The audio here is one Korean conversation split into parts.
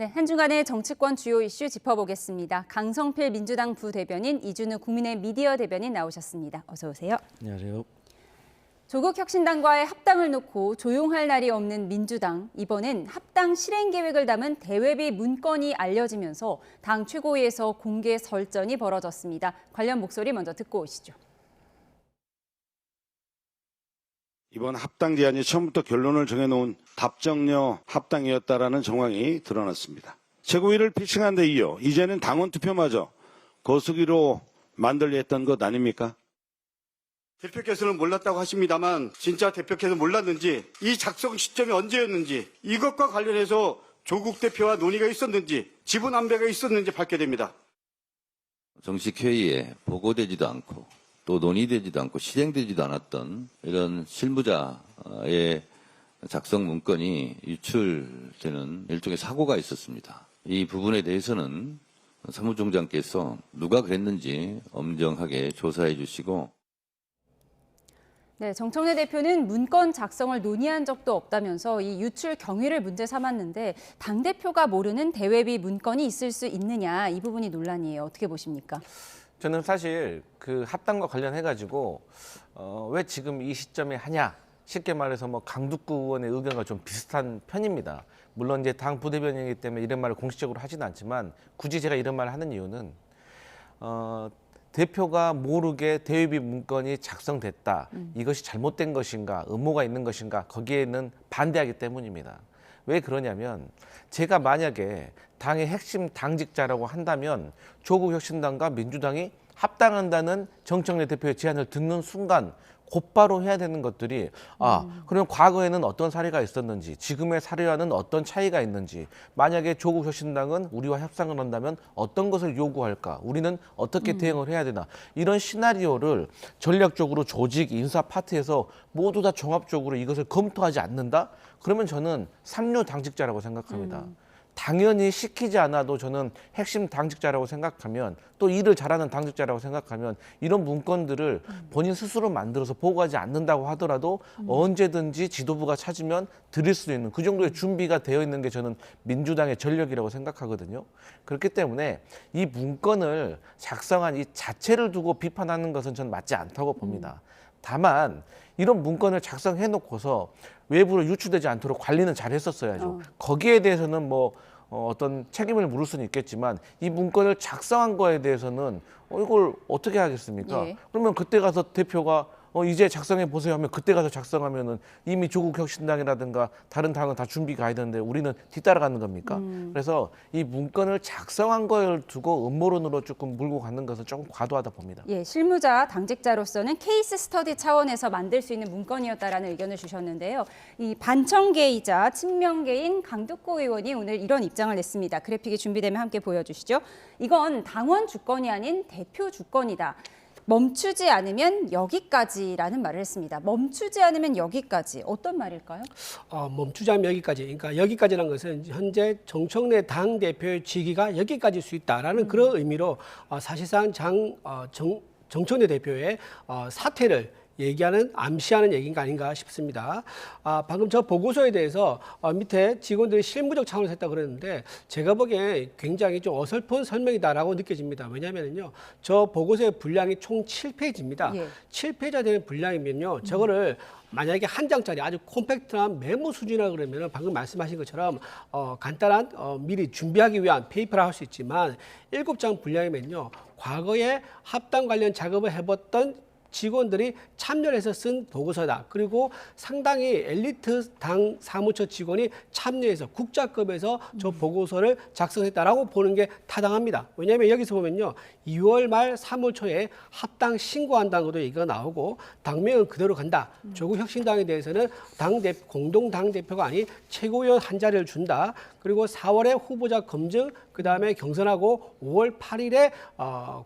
네, 한 주간의 정치권 주요 이슈 짚어보겠습니다. 강성필 민주당 부대변인, 이준우 국민의 미디어 대변인 나오셨습니다. 어서 오세요. 안녕하세요. 조국 혁신당과의 합당을 놓고 조용할 날이 없는 민주당. 이번엔 합당 실행 계획을 담은 대외비 문건이 알려지면서 당 최고위에서 공개 설전이 벌어졌습니다. 관련 목소리 먼저 듣고 오시죠. 이번 합당 제안이 처음부터 결론을 정해놓은 답정너 합당이었다라는 정황이 드러났습니다. 최고위를 피칭한 데 이어 이제는 당원 투표마저 거수기로 만들려 했던 것 아닙니까? 대표께서는 몰랐다고 하십니다만 진짜 대표께서 몰랐는지 이 작성 시점이 언제였는지 이것과 관련해서 조국 대표와 논의가 있었는지 지분 안배가 있었는지 밝게 됩니다. 정식 회의에 보고되지도 않고 또 논의되지도 않고 실행되지도 않았던 이런 실무자의 작성 문건이 유출되는 일종의 사고가 있었습니다. 이 부분에 대해서는 사무총장께서 누가 그랬는지 엄정하게 조사해 주시고 네, 정청래 대표는 문건 작성을 논의한 적도 없다면서 이 유출 경위를 문제 삼았는데 당대표가 모르는 대외비 문건이 있을 수 있느냐, 이 부분이 논란이에요. 어떻게 보십니까? 저는 사실 그 합당과 관련해가지고 왜 지금 이 시점에 하냐, 쉽게 말해서 뭐 강두구 의원의 의견과 좀 비슷한 편입니다. 물론 이제 당 부대변인이기 때문에 이런 말을 공식적으로 하지는 않지만 굳이 제가 이런 말을 하는 이유는 대표가 모르게 대외비 문건이 작성됐다. 이것이 잘못된 것인가, 음모가 있는 것인가, 거기에는 반대하기 때문입니다. 왜 그러냐면 제가 만약에 당의 핵심 당직자라고 한다면 조국 혁신당과 민주당이 합당한다는 정청래 대표의 제안을 듣는 순간 곧바로 해야 되는 것들이 그럼 과거에는 어떤 사례가 있었는지, 지금의 사례와는 어떤 차이가 있는지, 만약에 조국 혁신당은 우리와 협상을 한다면 어떤 것을 요구할까, 우리는 어떻게 대응을 해야 되나, 이런 시나리오를 전략적으로 조직, 인사 파트에서 모두 다 종합적으로 이것을 검토하지 않는다? 그러면 저는 삼류 당직자라고 생각합니다. 당연히 시키지 않아도 저는 핵심 당직자라고 생각하면, 또 일을 잘하는 당직자라고 생각하면 이런 문건들을 본인 스스로 만들어서 보고하지 않는다고 하더라도 언제든지 지도부가 찾으면 드릴 수 있는 그 정도의 준비가 되어 있는 게 저는 민주당의 전력이라고 생각하거든요. 그렇기 때문에 이 문건을 작성한 이 자체를 두고 비판하는 것은 저는 맞지 않다고 봅니다. 다만 이런 문건을 작성해 놓고서 외부로 유출되지 않도록 관리는 잘 했었어야죠. 거기에 대해서는 뭐 어떤 책임을 물을 수는 있겠지만 이 문건을 작성한 거에 대해서는 이걸 어떻게 하겠습니까? 예. 그러면 그때 가서 대표가 이제 작성해 보세요 하면 그때 가서 작성하면은 이미 조국 혁신당이라든가 다른 당은 다 준비 가야 되는데 우리는 뒤따라가는 겁니까? 그래서 이 문건을 작성한 걸 두고 음모론으로 조금 몰고 가는 것은 조금 과도하다 봅니다. 예, 실무자 당직자로서는 케이스 스터디 차원에서 만들 수 있는 문건이었다라는 의견을 주셨는데요. 이 반청계이자 친명계인 강두구 의원이 오늘 이런 입장을 냈습니다. 그래픽이 준비되면 함께 보여주시죠. 이건 당원 주권이 아닌 대표 주권이다. 멈추지 않으면 여기까지라는 말을 했습니다. 멈추지 않으면 여기까지, 어떤 말일까요? 멈추지 않으면 여기까지. 그러니까 여기까지라는 것은 현재 정청래 당대표의 직위가 여기까지일 수 있다라는 그런 의미로 사실상 정청래 대표의 사퇴를 얘기하는, 암시하는 얘기가 아닌가 싶습니다. 방금 저 보고서에 대해서 밑에 직원들이 실무적 차원에서 했다고 그랬는데 제가 보기에 굉장히 좀 어설픈 설명이다라고 느껴집니다. 왜냐하면요, 저 보고서의 분량이 총 7페이지입니다. 예. 7페이지가 되는 분량이면요, 저거를 만약에 한 장짜리 아주 콤팩트한 메모 수준이라 그러면 방금 말씀하신 것처럼 간단한 미리 준비하기 위한 페이퍼라 할 수 있지만 7장 분량이면요, 과거에 합당 관련 작업을 해봤던 직원들이 참여를 해서 쓴 보고서다. 그리고 상당히 엘리트 당 사무처 직원이 참여해서 국자급에서 저 보고서를 작성했다라고 보는 게 타당합니다. 왜냐하면 여기서 보면요, 2월 말 3월 초에 합당 신고한다는 것도 얘기가 나오고 당명은 그대로 간다. 조국 혁신당에 대해서는 공동 당대표가 아닌 최고위원 한 자리를 준다. 그리고 4월에 후보자 검증, 그다음에 경선하고 5월 8일에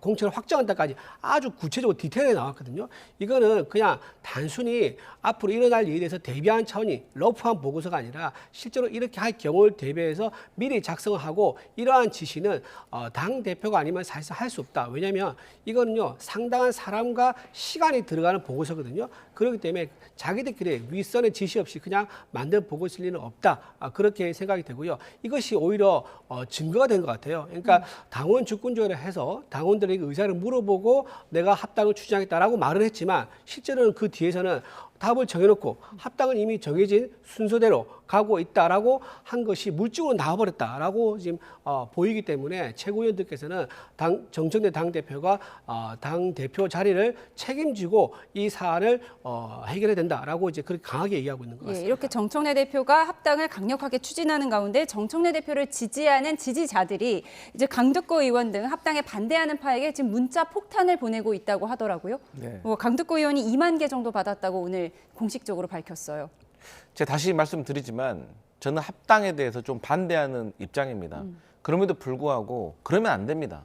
공천을 확정한다까지 아주 구체적으로 디테일하게 나왔거든요. 보고서거든요. 이거는 그냥 단순히 앞으로 일어날 일에 대해서 대비한 차원이 러프한 보고서가 아니라 실제로 이렇게 할 경우를 대비해서 미리 작성을 하고 이러한 지시는 당 대표가 아니면 사실상 할 수 없다. 왜냐하면 이거는요 상당한 사람과 시간이 들어가는 보고서거든요. 그렇기 때문에 자기들끼리 윗선의 지시 없이 그냥 만든 보고서일 리는 없다. 그렇게 생각이 되고요. 이것이 오히려 증거가 된 것 같아요. 그러니까 당원 주권조회를 해서 당원들에게 의사를 물어보고 내가 합당을 추진하겠다라고 말을 했지만 실제로는 그 뒤에서는 답을 정해놓고 합당은 이미 정해진 순서대로 가고 있다라고 한 것이 물증으로 나와버렸다라고 지금 보이기 때문에 최고위원들께서는 정청래 당대표가 당대표 자리를 책임지고 이 사안을 해결해야 된다라고 이제 그렇게 강하게 얘기하고 있는 것 예, 같습니다. 이렇게 정청래 대표가 합당을 강력하게 추진하는 가운데 정청래 대표를 지지하는 지지자들이 이제 강두구 의원 등 합당에 반대하는 파에게 지금 문자 폭탄을 보내고 있다고 하더라고요. 네. 강두구 의원이 2만 개 정도 받았다고 오늘 공식적으로 밝혔어요. 제가 다시 말씀드리지만 저는 합당에 대해서 좀 반대하는 입장입니다. 그럼에도 불구하고 그러면 안 됩니다.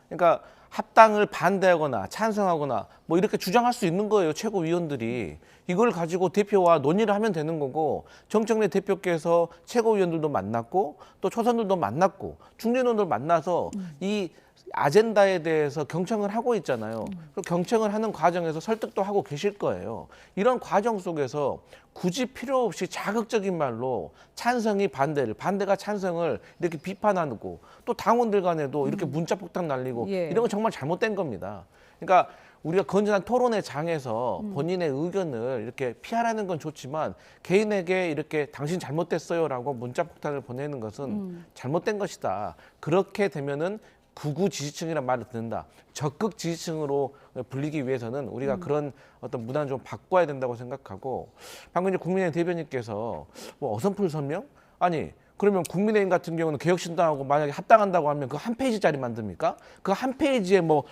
그러니까 합당을 반대하거나 찬성하거나 뭐 이렇게 주장할 수 있는 거예요. 최고위원들이. 이걸 가지고 대표와 논의를 하면 되는 거고 정청래 대표께서 최고위원들도 만났고 또 초선들도 만났고 중진원들 만나서 이 아젠다에 대해서 경청을 하고 있잖아요. 그 경청을 하는 과정에서 설득도 하고 계실 거예요. 이런 과정 속에서 굳이 필요 없이 자극적인 말로 찬성이 반대를, 반대가 찬성을 이렇게 비판하고 또 당원들 간에도 이렇게 문자 폭탄 날리고 예. 이런 건 정말 잘못된 겁니다. 그러니까 우리가 건전한 토론의 장에서 본인의 의견을 이렇게 피하라는 건 좋지만 개인에게 이렇게 당신 잘못됐어요라고 문자 폭탄을 보내는 것은 잘못된 것이다. 그렇게 되면은 극우 지지층이란 말을 듣는다. 적극 지지층으로 불리기 위해서는 우리가 그런 어떤 문화는 좀 바꿔야 된다고 생각하고 방금 이제 국민의힘 대변인께서 뭐 어선풀 설명? 아니 그러면 국민의힘 같은 경우는 개혁신당하고 만약에 합당한다고 하면 그 한 페이지짜리 만듭니까? 그 한 페이지에 뭐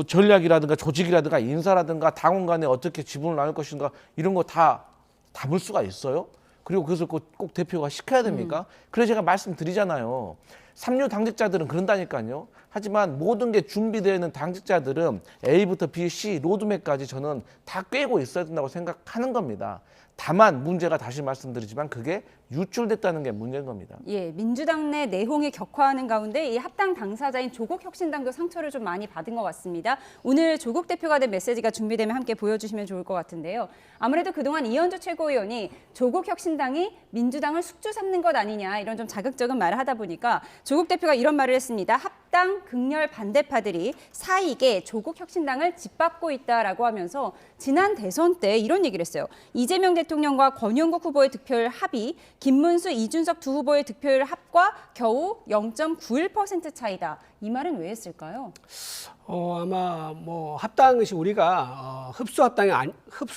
전략이라든가 조직이라든가 인사라든가 당원 간에 어떻게 지분을 나눌 것인가 이런 거 다 담을 수가 있어요? 그리고 그것을 꼭 대표가 시켜야 됩니까? 그래서 제가 말씀드리잖아요. 삼류 당직자들은 그런다니까요. 하지만 모든 게 준비되어 있는 당직자들은 A부터 B, C 로드맵까지 저는 다 꿰고 있어야 된다고 생각하는 겁니다. 다만 문제가 다시 말씀드리지만 그게 유출됐다는 게 문제인 겁니다. 예, 민주당 내 내홍이 격화하는 가운데 이 합당 당사자인 조국 혁신당도 상처를 좀 많이 받은 것 같습니다. 오늘 조국 대표가 낸 메시지가 준비되면 함께 보여주시면 좋을 것 같은데요. 아무래도 그동안 이현주 최고위원이 조국 혁신당이 민주당을 숙주 삼는 것 아니냐 이런 좀 자극적인 말을 하다 보니까 조국 대표가 이런 말을 했습니다. 합당 극렬 반대파들이 사익에 조국 혁신당을 짓밟고 있다라고 하면서 지난 대선 때 이런 얘기를 했어요. 이재명 대통령과 권영국 후보의 득표율 합이 김문수, 이준석 두 후보의 득표율 합과 겨우 0.91% 차이다. 이 말은 왜 했을까요? 아마 뭐 합당이 우리가 흡수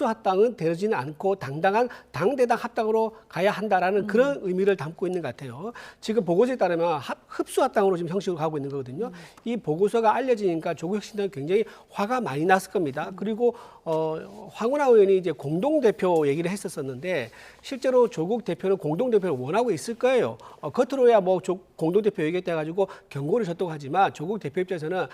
합당은 되지는 않고 당당한 당대당 합당으로 가야 한다라는 그런 의미를 담고 있는 것 같아요. 지금 보고서에 따르면 흡수 합당으로 지금 형식으로 가고 있는 거거든요. 이 보고서가 알려지니까 조국 혁신당이 굉장히 화가 많이 났을 겁니다. 그리고 황운하 의원이 이제 공동 대표 얘기를 했었었는데 실제로 조국 대표는 공동 대표를 원하고 있을 거예요. 겉으로야 뭐 공동 대표 얘기했다 가지고 경고를 줬다고 하지만 조국 대표 입장에서는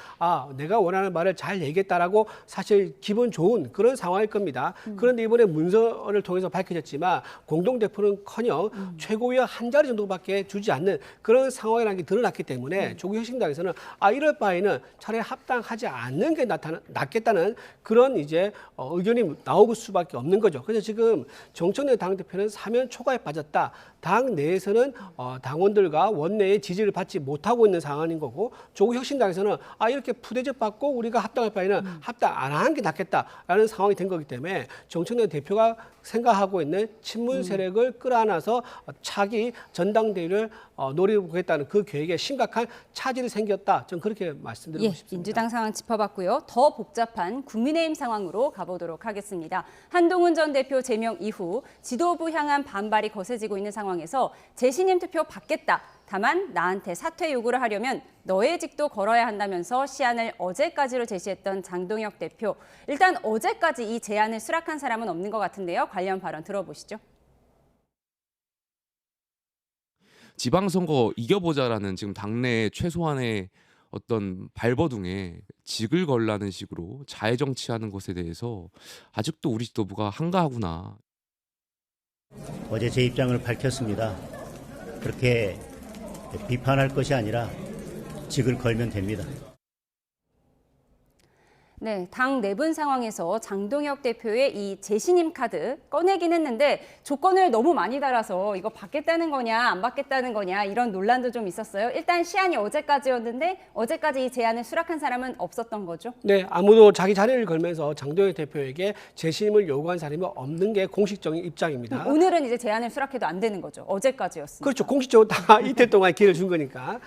내가 원하는 말을 잘 얘기했다라고 사실 기분 좋은 그런 상황일 겁니다. 그런데 이번에 문서를 통해서 밝혀졌지만 공동 대표는커녕 최고위원 한 자리 정도밖에 주지 않는 그런 상황이라는 게 드러났기 때문에 조국 혁신당에서는 이럴 바에는 차라리 합당하지 않는 게 낫겠다는 그런 이제 의견이 나올 수밖에 없는 거죠. 그래서 지금 정청래 당대표는 사면 초과에 빠졌다. 당 내에서는 당원들과 원내의 지지를 받지 못하고 있는 상황인 거고 조국 혁신당에서는 이렇게 푸대접 받고 우리가 합당할 바에는 합당 안 하는 게 낫겠다라는 상황이 된 거기 때문에 정청래 대표가 생각하고 있는 친문 세력을 끌어안아서 차기 전당대회를 노리겠다는 그 계획에 심각한 차질이 생겼다. 저는 그렇게 말씀드리고 싶습니다. 민주당 상황 짚어봤고요. 더 복잡한 국민의힘 상황으로 가보도록 하겠습니다. 한동훈 전 대표 제명 이후 지도부 향한 반발이 거세지고 있는 상황에서 재신임 투표 받겠다. 다만 나한테 사퇴 요구를 하려면 너의 직도 걸어야 한다면서 시안을 어제까지로 제시했던 장동혁 대표. 일단 어제까지 이 제안을 수락한 사람은 없는 것 같은데요. 관련 발언 들어보시죠. 지방선거 이겨보자라는 지금 당내 최소한의 어떤 발버둥에 직을 걸라는 식으로 자해 정치하는 것에 대해서 아직도 우리 지도부가 한가하구나. 어제 제 입장을 밝혔습니다. 그렇게 비판할 것이 아니라 직을 걸면 됩니다. 네, 당 내분 상황에서 장동혁 대표의 이 재신임 카드 꺼내긴 했는데 조건을 너무 많이 달아서 이거 받겠다는 거냐 안 받겠다는 거냐 이런 논란도 좀 있었어요. 일단 시한이 어제까지였는데 어제까지 이 제안을 수락한 사람은 없었던 거죠? 네, 아무도 자기 자리를 걸면서 장동혁 대표에게 재심을 요구한 사람이 없는 게 공식적인 입장입니다. 오늘은 이제 제안을 수락해도 안 되는 거죠. 어제까지였으니까. 그렇죠. 공식적으로 다 이틀 동안 기회를 준 거니까.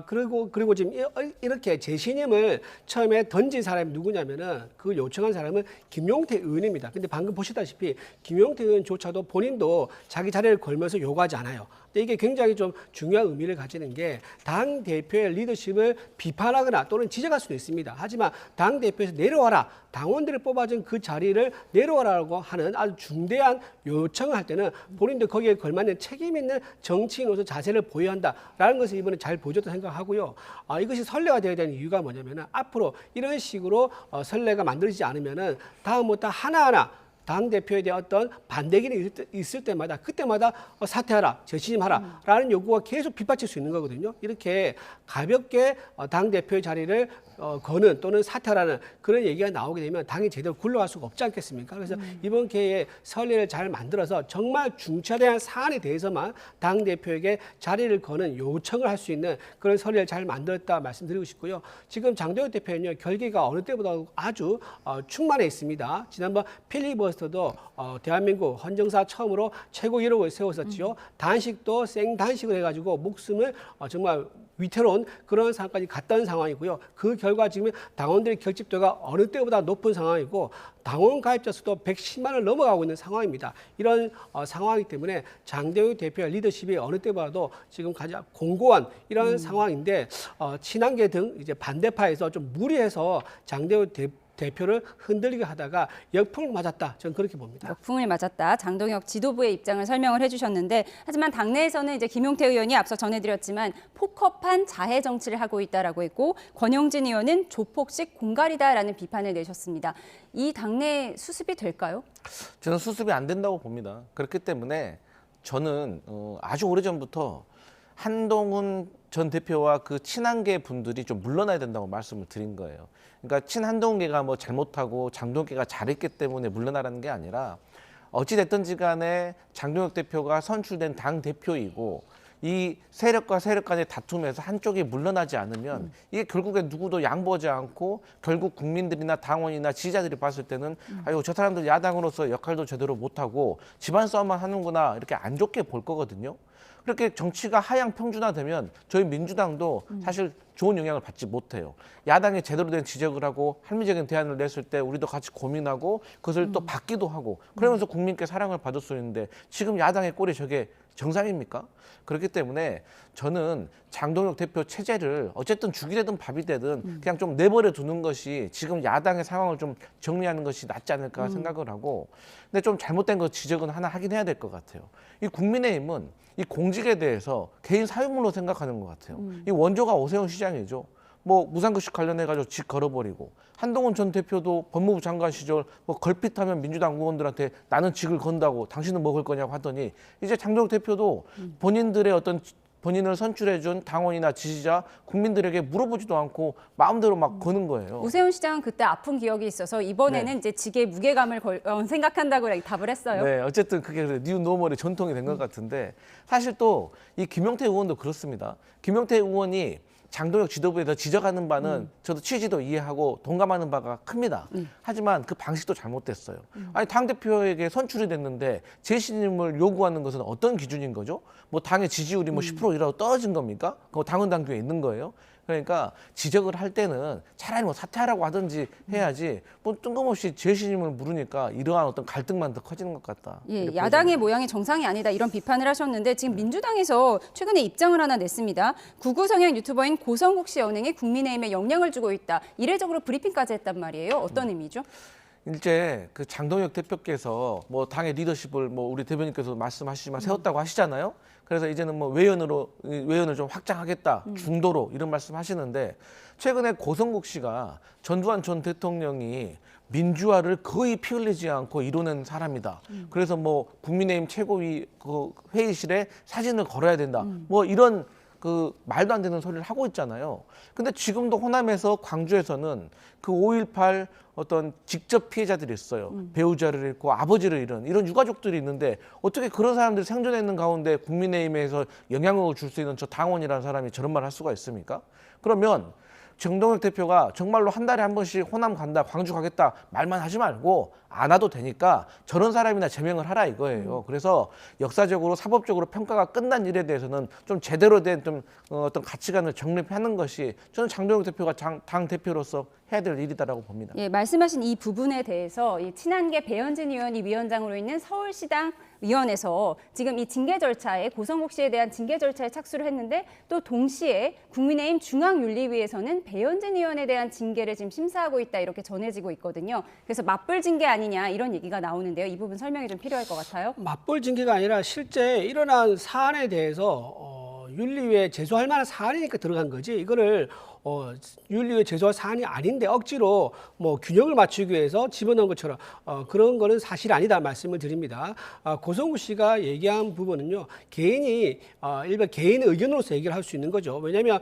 그리고 지금 이렇게 재신임을 처음에 던진 사람이 누구냐면은 그 요청한 사람은 김용태 의원입니다. 근데 방금 보시다시피 김용태 의원조차도 본인도 자기 자리를 걸면서 요구하지 않아요. 근데 이게 굉장히 좀 중요한 의미를 가지는 게 당 대표의 리더십을 비판하거나 또는 지적할 수도 있습니다. 하지만 당 대표에서 내려와라, 당원들을 뽑아준 그 자리를 내려와라고 하는 아주 중대한 요청을 할 때는 본인도 거기에 걸맞는 책임 있는 정치인으로서 자세를 보여야 한다라는 것을 이번에 잘 보여줬다 생각하고요. 이것이 선례가 되어야 되는 이유가 뭐냐면은 앞으로 이런 식으로 선례가 만들어지지 않으면은 다음부터 하나하나 당 대표에 대한 어떤 반대기는 있을 때마다 그때마다 사퇴하라, 재신임하라라는 요구가 계속 빗받칠 수 있는 거거든요. 이렇게 가볍게 당 대표의 자리를 거는 또는 사퇴하라는 그런 얘기가 나오게 되면 당이 제대로 굴러갈 수가 없지 않겠습니까? 그래서 이번 기회에 선례를 잘 만들어서 정말 중차대한 사안에 대해서만 당 대표에게 자리를 거는 요청을 할 수 있는 그런 선례를 잘 만들었다 말씀드리고 싶고요. 지금 장동혁 대표는요 결계가 어느 때보다 아주 충만해 있습니다. 지난번 필리버스터도 대한민국 헌정사 처음으로 최고 기록을 세웠었지요. 단식도 생단식을 해가지고 목숨을 정말 위태로운 그런 상황까지 갔던 상황이고요. 그 결과 지금 당원들의 결집도가 어느 때보다 높은 상황이고 당원 가입자 수도 110만을 넘어가고 있는 상황입니다. 이런 상황이기 때문에 장동혁 대표의 리더십이 어느 때보다도 지금 가장 공고한 이런 상황인데 친한계 등 이제 반대파에서 좀 무리해서 장동혁 대표를 흔들리게 하다가 역풍을 맞았다. 저는 그렇게 봅니다. 역풍을 맞았다. 장동혁 지도부의 입장을 설명을 해주셨는데 하지만 당내에서는 이제 김용태 의원이 앞서 전해드렸지만 폭허판 자해 정치를 하고 있다라고 했고 권영진 의원은 조폭식 공갈이다라는 비판을 내셨습니다. 이 당내 수습이 될까요? 저는 수습이 안 된다고 봅니다. 그렇기 때문에 저는 아주 오래전부터 한동훈 전 대표와 그 친한계 분들이 좀 물러나야 된다고 말씀을 드린 거예요. 그러니까 친한동계가 뭐 잘못하고 장동계가 잘했기 때문에 물러나라는 게 아니라 어찌 됐든지 간에 장동혁 대표가 선출된 당 대표이고 이 세력과 세력 간의 다툼에서 한쪽이 물러나지 않으면 이게 결국에 누구도 양보하지 않고 결국 국민들이나 당원이나 지지자들이 봤을 때는 아유 저 사람들 야당으로서 역할도 제대로 못하고 집안 싸움만 하는구나 이렇게 안 좋게 볼 거거든요. 그렇게 정치가 하향 평준화되면 저희 민주당도 사실 좋은 영향을 받지 못해요. 야당이 제대로 된 지적을 하고 합리적인 대안을 냈을 때 우리도 같이 고민하고 그것을 또 받기도 하고 그러면서 국민께 사랑을 받을 수 있는데 지금 야당의 꼴이 저게 정상입니까? 그렇기 때문에 저는 장동혁 대표 체제를 어쨌든 죽이 되든 밥이 되든 그냥 좀 내버려 두는 것이 지금 야당의 상황을 좀 정리하는 것이 낫지 않을까 생각을 하고 근데 좀 잘못된 거 지적은 하나 하긴 해야 될 것 같아요. 이 국민의힘은 이 공직에 대해서 개인 사유물로 생각하는 것 같아요. 이 원조가 오세훈 시장이죠. 뭐 무상급식 관련해가지고 직 걸어버리고 한동훈 전 대표도 법무부 장관 시절 뭐 걸핏하면 민주당 의원들한테 나는 직을 건다고 당신은 먹을 거냐고 하더니 이제 장동혁 대표도 본인들의 어떤 본인을 선출해준 당원이나 지지자 국민들에게 물어보지도 않고 마음대로 막 거는 거예요. 오세훈 시장은 그때 아픈 기억이 있어서 이번에는 이제 직의 무게감을 생각한다고 답을 했어요. 네, 어쨌든 그게 뉴 노멀의 전통이 된 것 같은데 사실 또 이 김용태 의원도 그렇습니다. 김용태 의원이 장동혁 지도부에 더 지적하는 바는 저도 취지도 이해하고 동감하는 바가 큽니다. 하지만 그 방식도 잘못됐어요. 아니 당대표에게 선출이 됐는데 재신임을 요구하는 것은 어떤 기준인 거죠? 뭐 당의 지지율이 뭐 10%이라도 떨어진 겁니까? 그거 당원 당규에 있는 거예요? 그러니까 지적을 할 때는 차라리 뭐 사퇴하라고 하든지 해야지 뭐 뜬금없이 재신임을 물으니까 이러한 어떤 갈등만 더 커지는 것 같다. 예, 야당의 모양이 정상이 아니다 이런 비판을 하셨는데 지금 민주당에서 최근에 입장을 하나 냈습니다. 구구 성향 유튜버인 고성국 씨 언행이 국민의힘에 영향을 주고 있다. 이례적으로 브리핑까지 했단 말이에요. 어떤 의미죠? 이제 그 장동혁 대표께서 뭐 당의 리더십을 뭐 우리 대변인께서 말씀하시지만 세웠다고 하시잖아요. 그래서 이제는 뭐 외연을 좀 확장하겠다, 중도로 이런 말씀하시는데 최근에 고성국 씨가 전두환 전 대통령이 민주화를 거의 피 흘리지 않고 이뤄낸 사람이다. 그래서 뭐 국민의힘 최고위 그 회의실에 사진을 걸어야 된다. 뭐 이런 그 말도 안 되는 소리를 하고 있잖아요. 근데 지금도 호남에서 광주에서는 그 5.18 어떤 직접 피해자들이 있어요. 배우자를 잃고 아버지를 잃은 이런 유가족들이 있는데 어떻게 그런 사람들이 생존해 있는 가운데 국민의힘에서 영향력을 줄 수 있는 저 당원이라는 사람이 저런 말을 할 수가 있습니까? 그러면 정동혁 대표가 정말로 한 달에 한 번씩 호남 간다, 광주 가겠다 말만 하지 말고 안 와도 되니까 저런 사람이나 제명을 하라 이거예요. 그래서 역사적으로 사법적으로 평가가 끝난 일에 대해서는 좀 제대로 된 좀 어떤 가치관을 정립하는 것이 저는 장동혁 대표가 당 대표로서 해야 될 일이다라고 봅니다. 예, 말씀하신 이 부분에 대해서 이 친한계 배현진 의원이 위원장으로 있는 서울시당 위원회에서 지금 이 징계 절차에 고성국 씨에 대한 징계 절차에 착수를 했는데 또 동시에 국민의힘 중앙윤리위에서는 배현진 의원에 대한 징계를 지금 심사하고 있다 이렇게 전해지고 있거든요. 그래서 맞불 징계 아니냐 이런 얘기가 나오는데요. 이 부분 설명이 좀 필요할 것 같아요. 맞불 징계가 아니라 실제 일어난 사안에 대해서 윤리위에 제소할 만한 사안이니까 들어간 거지. 이거를 윤리위에 제소할 사안이 아닌데 억지로 뭐 균형을 맞추기 위해서 집어넣은 것처럼 그런 거는 사실 아니다 말씀을 드립니다. 고성구 씨가 얘기한 부분은요. 개인이 일반 개인의 의견으로서 얘기를 할 수 있는 거죠. 왜냐하면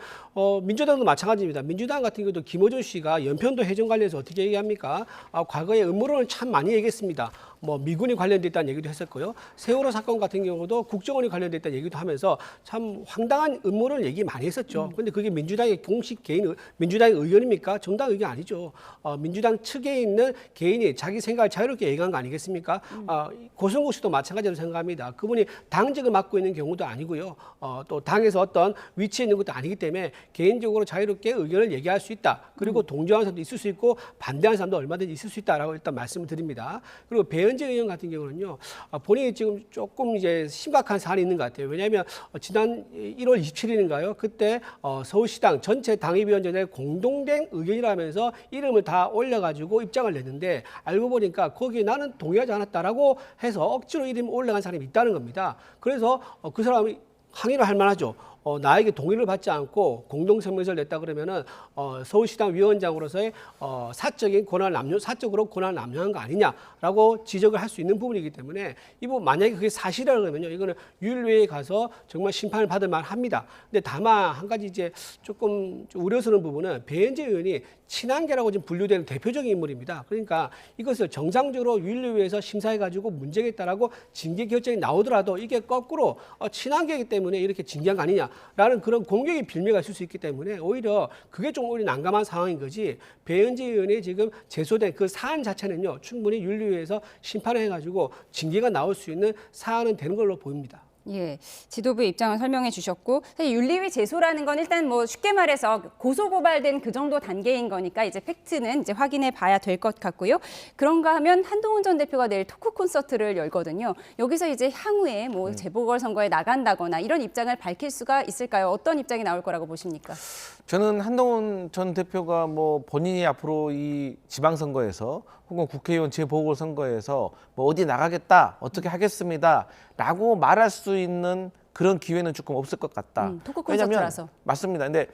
민주당도 마찬가지입니다. 민주당 같은 경우도 김어준 씨가 연편도 해전 관련해서 어떻게 얘기합니까? 과거에 음모론을 참 많이 얘기했습니다. 뭐 미군이 관련돼 있다는 얘기도 했었고요. 세월호 사건 같은 경우도 국정원이 관련돼 있다는 얘기도 하면서 참 황당한 음모를 얘기 많이 했었죠. 그런데 그게 민주당의 공식 민주당의 의견입니까? 정당 의견 아니죠. 민주당 측에 있는 개인이 자기 생각을 자유롭게 얘기한 거 아니겠습니까? 고성국 씨도 마찬가지로 생각합니다. 그분이 당직을 맡고 있는 경우도 아니고요. 또 당에서 어떤 위치에 있는 것도 아니기 때문에 개인적으로 자유롭게 의견을 얘기할 수 있다. 그리고 동조하는 사람도 있을 수 있고 반대하는 사람도 얼마든지 있을 수 있다라고 일단 말씀을 드립니다. 그리고 배현진 의원 같은 경우는요. 본인이 지금 조금 이제 심각한 사안이 있는 것 같아요. 왜냐하면 지난 1월 27일인가요? 그때 서울시당 전체 당협위원장의 공동된 의견이라면서 이름을 다 올려가지고 입장을 냈는데 알고 보니까 거기에 나는 동의하지 않았다라고 해서 억지로 이름이 올라간 사람이 있다는 겁니다. 그래서 그 사람이 항의를 할 만하죠. 나에게 동의를 받지 않고 공동성명서를 냈다 그러면은 서울시당 위원장으로서의 사적으로 권한을 남용한 거 아니냐라고 지적을 할 수 있는 부분이기 때문에 이 부분 만약에 그게 사실이라 그러면요 이거는 윤리위에 가서 정말 심판을 받을 만합니다. 근데 다만 한 가지 이제 조금 우려스러운 부분은 배현진 의원이 친한계라고 지금 분류되는 대표적인 인물입니다. 그러니까 이것을 정상적으로 윤리위에서 심사해가지고 문제가 있다라고 징계 결정이 나오더라도 이게 거꾸로 친한계이기 때문에 이렇게 징계한 거 아니냐라는 그런 공격의 빌미가 있을 수 있기 때문에 오히려 그게 좀 오히려 난감한 상황인 거지. 배현진 의원이 지금 제소된 그 사안 자체는요 충분히 윤리위에서 심판을 해가지고 징계가 나올 수 있는 사안은 되는 걸로 보입니다. 예, 지도부 입장을 설명해 주셨고 사실 윤리위 제소라는 건 일단 뭐 쉽게 말해서 고소고발된 그 정도 단계인 거니까 이제 팩트는 이제 확인해 봐야 될 것 같고요. 그런가 하면 한동훈 전 대표가 내일 토크 콘서트를 열거든요. 여기서 이제 향후에 뭐 재보궐선거에 나간다거나 이런 입장을 밝힐 수가 있을까요? 어떤 입장이 나올 거라고 보십니까? 저는 한동훈 전 대표가 뭐 본인이 앞으로 이 지방선거에서 혹은 국회의원 재보궐선거에서 뭐 어디 나가겠다, 어떻게 하겠습니다라고 말할 수 있는 그런 기회는 조금 없을 것 같다. 토크 콘서트라서. 왜냐면, 맞습니다. 근데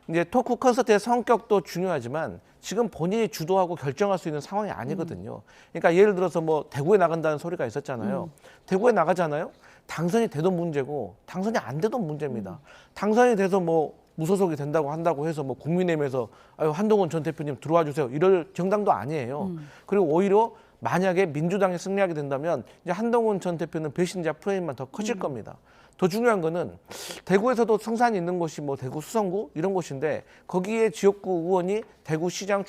이제 토크 콘서트의 성격도 중요하지만 지금 본인이 주도하고 결정할 수 있는 상황이 아니거든요. 그러니까 예를 들어서 뭐 대구에 나간다는 소리가 있었잖아요. 대구에 나가잖아요. 당선이 돼도 문제고 당선이 안 돼도 문제입니다. 당선이 돼서 뭐 무소속이 한다고 해서 뭐 국민의힘에서 한동훈 전 대표님 들어와 주세요. 이럴 정당도 아니에요. 그리고 오히려 만약에 민주당이 승리하게 된다면 이제 한동훈 전 대표는 배신자 프레임만 더 커질 겁니다. 더 중요한 거는 대구에서도 성산이 있는 곳이 뭐 대구 수성구 이런 곳인데 거기에 지역구 의원이 대구시장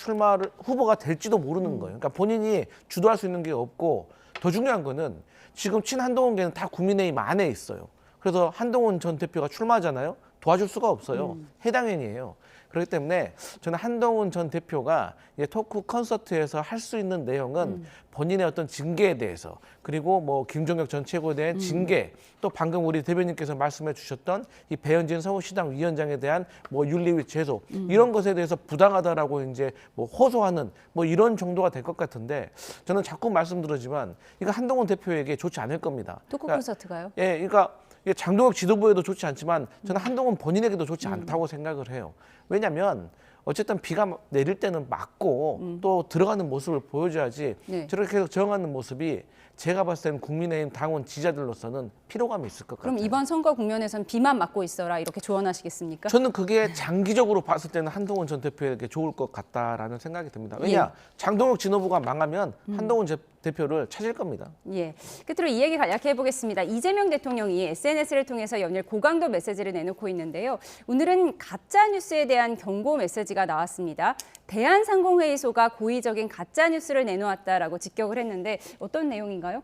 후보가 될지도 모르는 거예요. 그러니까 본인이 주도할 수 있는 게 없고 더 중요한 거는 지금 친한동훈계는 다 국민의힘 안에 있어요. 그래서 한동훈 전 대표가 출마하잖아요. 도와줄 수가 없어요. 해당인이에요. 그렇기 때문에 저는 한동훈 전 대표가 이제 토크 콘서트에서 할 수 있는 내용은 본인의 어떤 징계에 대해서 그리고 뭐 김종혁 전 최고에 대한 징계 또 방금 우리 대변인께서 말씀해 주셨던 이 배현진 서울시당 위원장에 대한 뭐 윤리위 제소 이런 것에 대해서 부당하다라고 이제 뭐 호소하는 뭐 이런 정도가 될 것 같은데 저는 자꾸 말씀드리지만 이거 한동훈 대표에게 좋지 않을 겁니다. 토크 그러니까, 콘서트가요? 예, 그러니까 이게 장동혁 지도부에도 좋지 않지만 저는 한동훈 본인에게도 좋지 않다고 생각을 해요. 왜냐하면 어쨌든 비가 내릴 때는 막고 또 들어가는 모습을 보여줘야지 네. 저렇게 계속 저항하는 모습이 제가 봤을 때는 국민의힘 당원 지지자들로서는 피로감이 있을 것 그럼 같아요. 이번 선거 국면에선 비만 맞고 있어라 이렇게 조언하시겠습니까? 저는 그게 장기적으로 봤을 때는 한동훈 전 대표에게 좋을 것 같다라는 생각이 듭니다. 왜냐? 장동혁 지도부가 망하면 한동훈 대표를 찾을 겁니다. 예. 끝으로 이 얘기 간략해 보겠습니다. 이재명 대통령이 SNS를 통해서 연일 고강도 메시지를 내놓고 있는데요. 오늘은 가짜 뉴스에 대한 경고 메시지가 나왔습니다. 대한상공회의소가 고의적인 가짜 뉴스를 내놓았다라고 직격을 했는데 어떤 내용인가요?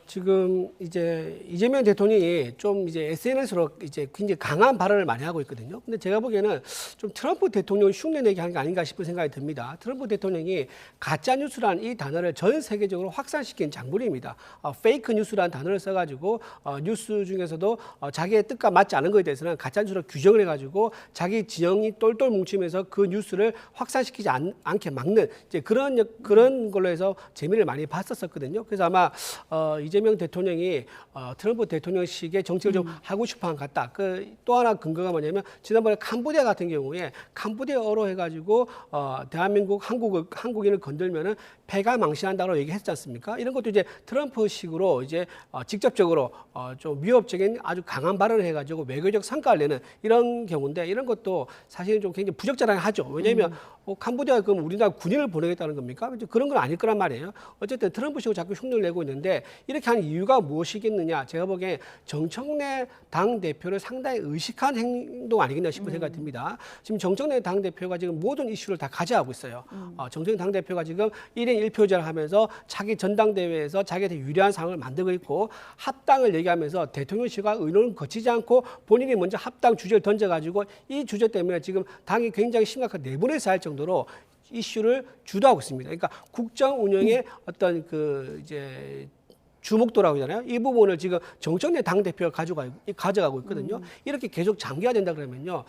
지금 이제 이재명 대통령이 좀 이제 SNS로 이제 굉장히 강한 발언을 많이 하고 있거든요. 근데 제가 보기에는 좀 트럼프 대통령 흉내내기 하는 게 아닌가 싶은 생각이 듭니다. 트럼프 대통령이 가짜 뉴스라는 이 단어를 전 세계적으로 확산시킨 장본인입니다. 페이크 뉴스라는 단어를 써가지고 뉴스 중에서도 자기의 뜻과 맞지 않은 것에 대해서는 가짜 뉴스로 규정을 해가지고 자기 진영이 똘똘 뭉치면서 그 뉴스를 확산시키지 않게 막는 이제 그런 걸로 해서 재미를 많이 봤었거든요. 그래서 아마 이재명 대통령이 트럼프 대통령식의 정책을 좀 하고 싶어한 것 같다. 또 하나 근거가 뭐냐면 지난번에 캄보디아 같은 경우에 캄보디아어로 해가지고 대한민국 한국인을 건들면은 패가 망신한다고 얘기했지 않습니까? 이런 것도 이제 트럼프식으로 이제 직접적으로 좀 위협적인 아주 강한 발언을 해가지고 외교적 성과를 내는 이런 경우인데 이런 것도 사실은 좀 굉장히 부적절하죠. 왜냐하면 캄보디아에 그럼 우리나라 군인을 보내겠다는 겁니까? 그런 건 아닐 거란 말이에요. 어쨌든 트럼프식으로 자꾸 흉내를 내고 있는데 이렇게 하는 이유가 무엇이겠느냐? 제가 보기엔 정청래 당 대표를 상당히 의식한 행동 아니겠나 싶은 생각이 듭니다. 지금 정청래 당 대표가 지금 모든 이슈를 다 가져가고 있어요. 정청래 당 대표가 지금 1인 1표제를 하면서 자기 전당대회에서 자기한테 유리한 상황을 만들고 있고 합당을 얘기하면서 대통령실과 의논을 거치지 않고 본인이 먼저 합당 주제를 던져가지고 이 주제 때문에 지금 당이 굉장히 심각한 내분에서 할 정도로 이슈를 주도하고 있습니다. 그러니까 국정 운영의 어떤 이제 주목도라고 하잖아요. 이 부분을 지금 정청래 당대표가 가져가고 있거든요. 이렇게 계속 장기화 된다 그러면요.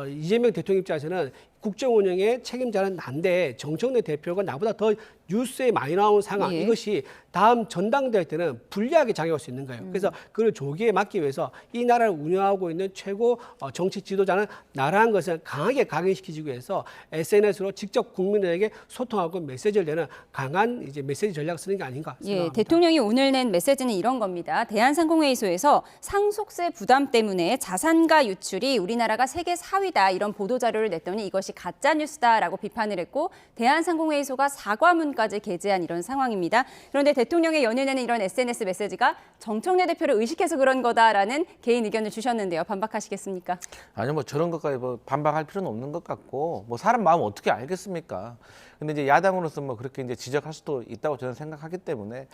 이재명 대통령 입장에서는 국정 운영의 책임자는 난데 정청래 대표가 나보다 더 뉴스에 많이 나오는 상황 예. 이것이 다음 전당대회 때는 불리하게 작용할 수 있는 거예요. 그래서 그걸 조기에 막기 위해서 이 나라를 운영하고 있는 최고 정치 지도자는 나라는 것을 강하게 각인시키기 위해서 SNS로 직접 국민들에게 소통하고 메시지를 내는 강한 이제 메시지 전략을 쓰는 게 아닌가 생각합니다. 예, 대통령이 오늘 낸 메시지는 이런 겁니다. 대한상공회의소에서 상속세 부담 때문에 자산가 유출이 우리나라가 세계 4위다 이런 보도 자료를 냈더니 이것이 가짜 뉴스다라고 비판을 했고 대한상공회의소가 사과문까지 게재한 이런 상황입니다. 그런데 대통령의 연일에는 이런 SNS 메시지가 정청래 대표를 의식해서 그런 거다라는 개인 의견을 주셨는데요. 반박하시겠습니까? 아니요, 뭐 저런 것까지 뭐 반박할 필요는 없는 것 같고, 뭐 사람 마음 어떻게 알겠습니까? 근데 이제 야당으로서 뭐 그렇게 이제 지적할 수도 있다고 저는 생각하기 때문에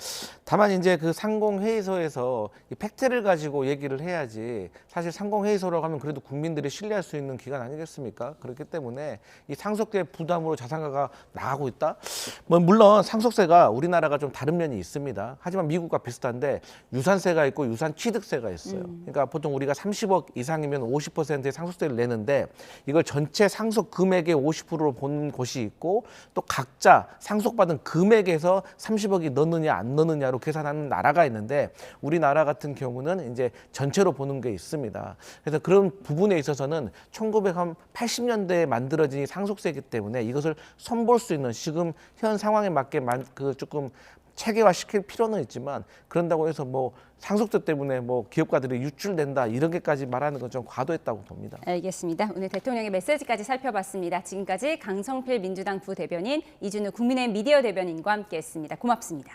다만 이제 그 상공회의소에서 이 팩트를 가지고 얘기를 해야지 사실 상공회의소라고 하면 그래도 국민들이 신뢰할 수 있는 기관 아니겠습니까? 그렇기 때문에 이 상속세 부담으로 자산가가 나가고 있다? 뭐 물론 상속세가 우리나라가 좀 다른 면이 있습니다. 하지만 미국과 비슷한데 유산세가 있고 유산 취득세가 있어요. 그러니까 보통 우리가 30억 이상이면 50%의 상속세를 내는데 이걸 전체 상속 금액의 50%로 본 곳이 있고 또 각자 상속받은 금액에서 30억이 넣느냐 안 넣느냐로 계산하는 나라가 있는데 우리나라 같은 경우는 이제 전체로 보는 게 있습니다. 그래서 그런 부분에 있어서는 1980년대에 만들어진 상속세이기 때문에 이것을 손볼 수 있는 지금 현 상황에 맞게 조금 체계화시킬 필요는 있지만 그런다고 해서 뭐 상속세 때문에 뭐 기업가들이 유출된다 이런 게까지 말하는 건 좀 과도했다고 봅니다. 알겠습니다. 오늘 대통령의 메시지까지 살펴봤습니다. 지금까지 강성필 민주당 부대변인, 이준우 국민의힘 미디어 대변인과 함께했습니다. 고맙습니다.